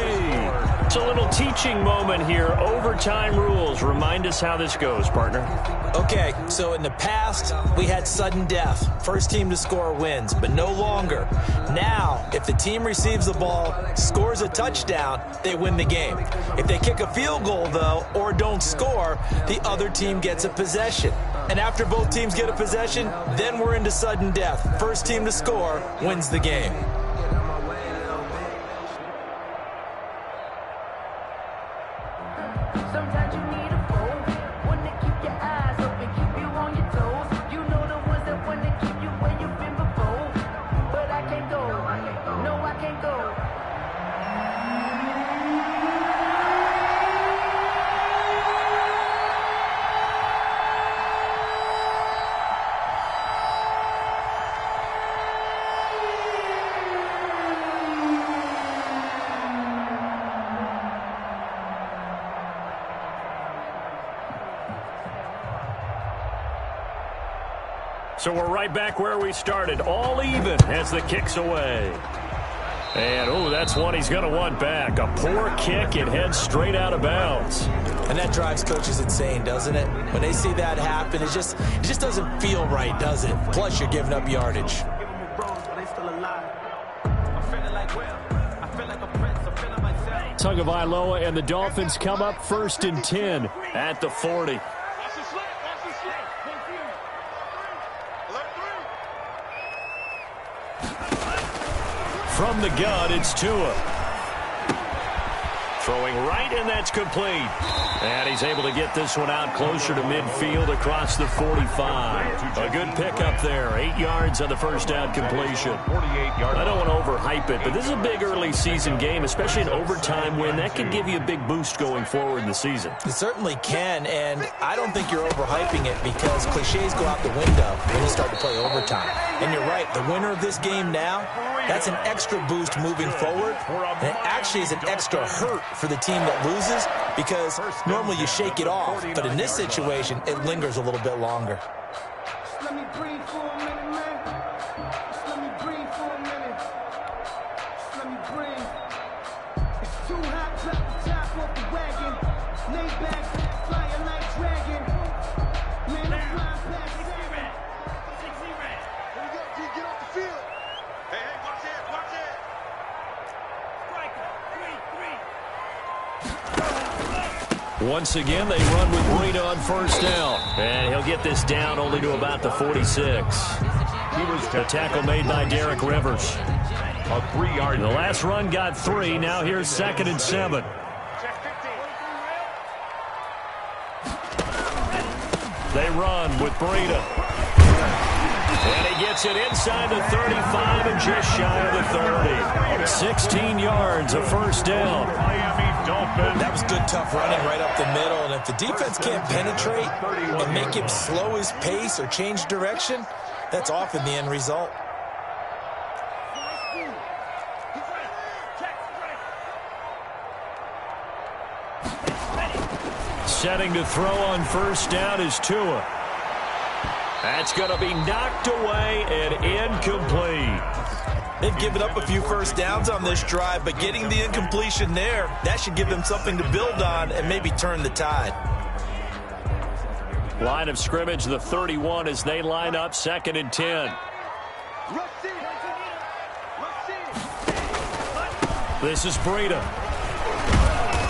Speaker 2: It's a little teaching moment here. Overtime rules. Remind us how this goes, partner.
Speaker 4: Okay, so in the past, we had sudden death. First team to score wins, but no longer. Now, if the team receives the ball, scores a touchdown, they win the game. If they kick a field goal, though, or don't score, the other team gets a possession. And after both teams get a possession, then we're into sudden death. First team to score wins the game.
Speaker 8: Sometimes you need a phone, one to keep your eyes open, keep you on your toes. You know the ones that want to keep you where you've been before. But I can't go, no I can't go.
Speaker 2: So we're right back where we started, all even as the kick's away. And, oh, that's one he's going to want back. A poor kick, it heads straight out of bounds.
Speaker 4: And that drives coaches insane, doesn't it? When they see that happen, it just doesn't feel right, does it? Plus, you're giving up yardage.
Speaker 2: Tagovailoa and the Dolphins come up 1st and 10 at the 40. From the gun, it's Tua. Throwing right, and that's complete. And he's able to get this one out closer to midfield across the 45. A good pickup there. 8 yards on the first down completion. I don't want to overhype it, but this is a big early season game, especially an overtime win. That could give you a big boost going forward in the season.
Speaker 4: It certainly can, and I don't think you're overhyping it because cliches go out the window when you start to play overtime. And you're right, the winner of this game now, that's an extra boost moving forward, and it actually is an extra hurt for the team that loses because normally you shake it off, but in this situation, it lingers a little bit longer.
Speaker 5: Let me breathe for a minute, man. Just let me breathe for a minute. Just let me breathe. It's too hot, drop the top off the wagon. Lay back, flying like dragon. Man, I'm flying past
Speaker 2: Once again, they run with Breida on first down. And he'll get this down only to about the 46. The tackle made by Derek Rivers.
Speaker 3: A 3-yard.
Speaker 2: The last run got 3. Now here's 2nd and 7. They run with Breida. And he gets it inside the 35 and just shy of the 30. 16 yards, a first down.
Speaker 4: That was good, tough running right up the middle. And if the defense can't penetrate and make him slow his pace or change direction, that's often the end result.
Speaker 2: Setting to throw on first down is Tua. That's going to be knocked away and incomplete.
Speaker 4: They've given up a few first downs on this drive, but getting the incompletion there, that should give them something to build on and maybe turn the tide.
Speaker 2: Line of scrimmage, the 31 as they line up 2nd and 10. This is Breida.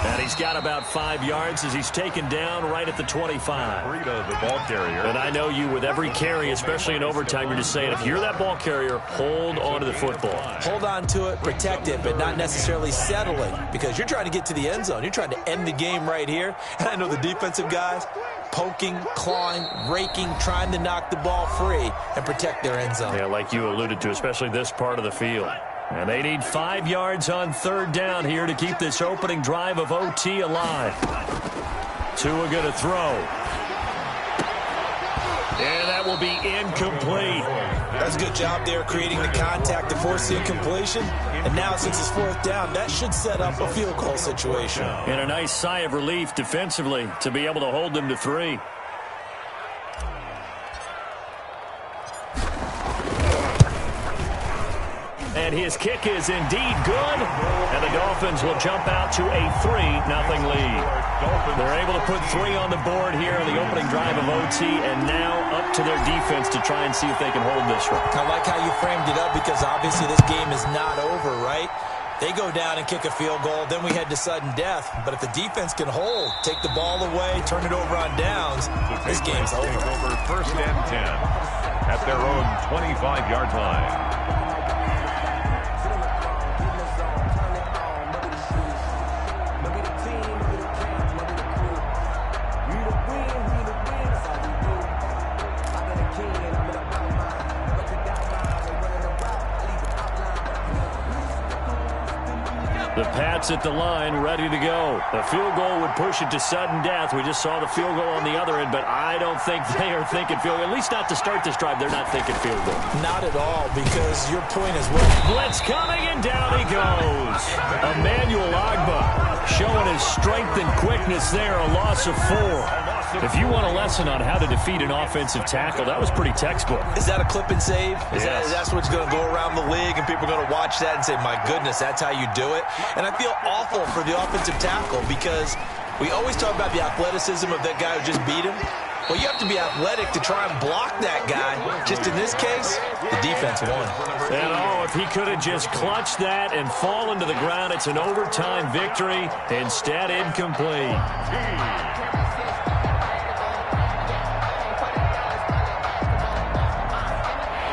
Speaker 2: And he's got about 5 yards as he's taken down right at the 25.
Speaker 3: Breida, the ball carrier.
Speaker 2: And I know you, with every carry, especially in overtime, you're just saying, if you're that ball carrier, hold on to the football.
Speaker 4: Hold on to it, protect it, but not necessarily settling, because you're trying to get to the end zone. You're trying to end the game right here. And I know the defensive guys poking, clawing, raking, trying to knock the ball free and protect their end zone.
Speaker 2: Yeah, like you alluded to, especially this part of the field. And they need 5 yards on third down here to keep this opening drive of OT alive. Tua going to throw. And that will be incomplete.
Speaker 4: That's a good job there creating the contact to force the incompletion. And now since it's 4th down, that should set up a field goal situation.
Speaker 2: And a nice sigh of relief defensively to be able to hold them to 3. And his kick is indeed good. And the Dolphins will jump out to a 3-0 lead. They're able to put 3 on the board here in the opening drive of OT, and now up to their defense to try and see if they can hold this one.
Speaker 4: I like how you framed it up, because obviously this game is not over, right? They go down and kick a field goal, then we head to sudden death. But if the defense can hold, take the ball away, turn it over on downs, this game's over.
Speaker 3: Over 1st and 10 at their own 25-yard line.
Speaker 2: The Pats at the line, ready to go. The field goal would push it to sudden death. We just saw the field goal on the other end, but I don't think they are thinking field goal. At least not to start this drive. They're not thinking field goal.
Speaker 4: Not at all, because your point is well.
Speaker 2: Blitz coming, and down he goes. Emmanuel Ogbah showing his strength and quickness there, a loss of 4. If you want a lesson on how to defeat an offensive tackle, that was pretty textbook.
Speaker 4: Is that a clip and save?
Speaker 2: Yes.
Speaker 4: That's what's going to go around the league, and people are going to watch that and say, my goodness, that's how you do it. And I feel awful for the offensive tackle, because we always talk about the athleticism of that guy who just beat him. Well, you have to be athletic to try and block that guy. Just in this case, the defense won.
Speaker 2: And if he could have just clutched that and fallen to the ground, it's an overtime victory. Instead, incomplete.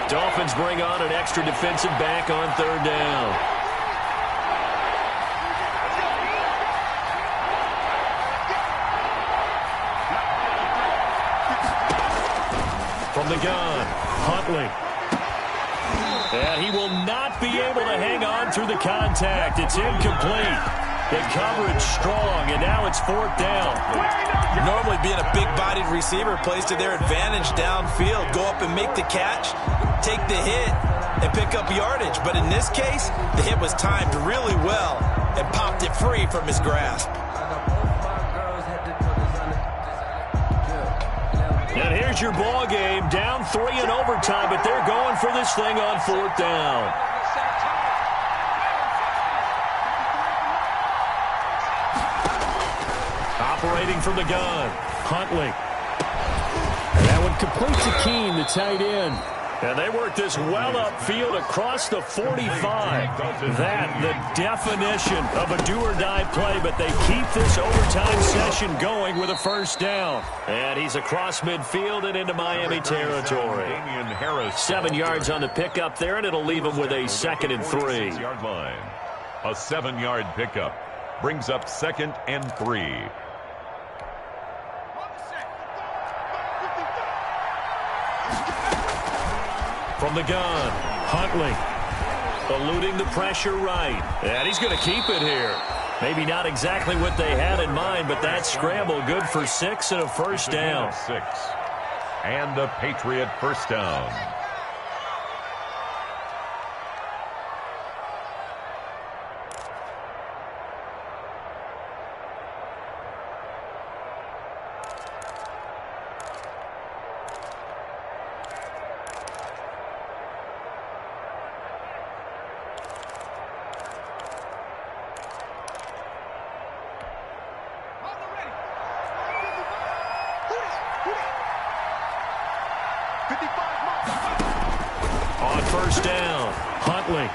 Speaker 2: Dolphins bring on an extra defensive back on third down. From the gun, Huntley. And he will not be able to hang on through the contact. It's incomplete. The coverage strong, and now it's 4th down.
Speaker 4: Normally being a big-bodied receiver plays to their advantage downfield. Go up and make the catch, take the hit, and pick up yardage. But in this case, the hit was timed really well and popped it free from his grasp.
Speaker 2: And here's your ball game, down 3 in overtime, but they're going for this thing on 4th down. Operating from the gun, Huntley. And that one completes to Keene, the tight end. And they work this well upfield across the 45. That, the definition of a do-or-die play, but they keep this overtime session going with a first down. And he's across midfield and into Miami territory. 7 yards on the pickup there, and it'll leave him with a 2nd and 3.
Speaker 3: A 7-yard pickup brings up 2nd and 3.
Speaker 2: From the gun, Huntley eluding the pressure right. And he's going to keep it here. Maybe not exactly what they had in mind, but that scramble good for 6 and a first down.
Speaker 3: 6. And a Patriot first down.
Speaker 2: On first down, Huntley.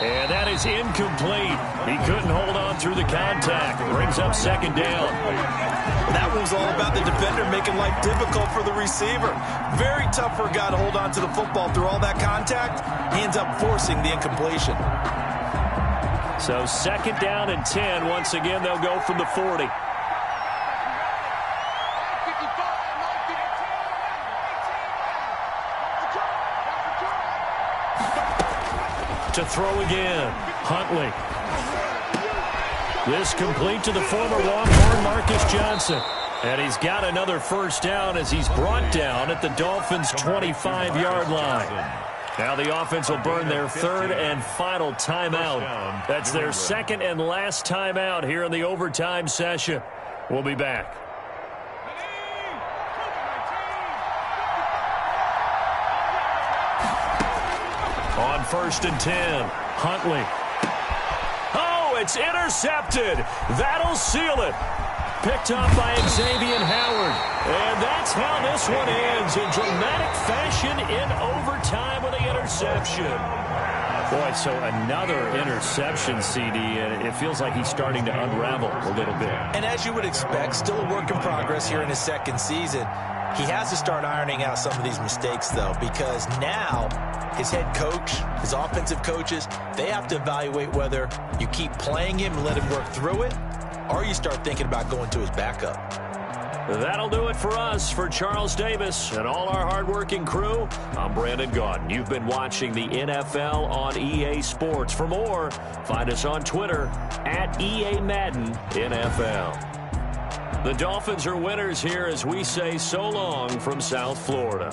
Speaker 2: And that is incomplete. He couldn't hold on through the contact. Brings up 2nd down.
Speaker 4: That was all about the defender making life difficult for the receiver. Very tough for a guy to hold on to the football through all that contact. He ends up forcing the incompletion.
Speaker 2: So 2nd down and 10. Once again, they'll go from the 40. To throw again, Huntley. This complete to the former Longhorn Marcus Johnson. And he's got another first down as he's brought down at the Dolphins' 25-yard line. Now the offense will burn their 3rd and final timeout. That's their 2nd and last timeout here in the overtime session. We'll be back. On 1st and 10, Huntley. Oh, it's intercepted. That'll seal it. Picked up by Xavier Howard. And that's how this one ends in dramatic fashion in overtime with the interception. Boy, so another interception, CD, and it feels like he's starting to unravel a little bit.
Speaker 4: And as you would expect, still a work in progress here in his 2nd season. He has to start ironing out some of these mistakes, though, because now his head coach, his offensive coaches, they have to evaluate whether you keep playing him and let him work through it, or you start thinking about going to his backup.
Speaker 2: That'll do it for us. For Charles Davis and all our hardworking crew, I'm Brandon Gaudin. You've been watching the NFL on EA Sports. For more, find us on Twitter at EA Madden NFL. The Dolphins are winners here as we say so long from South Florida.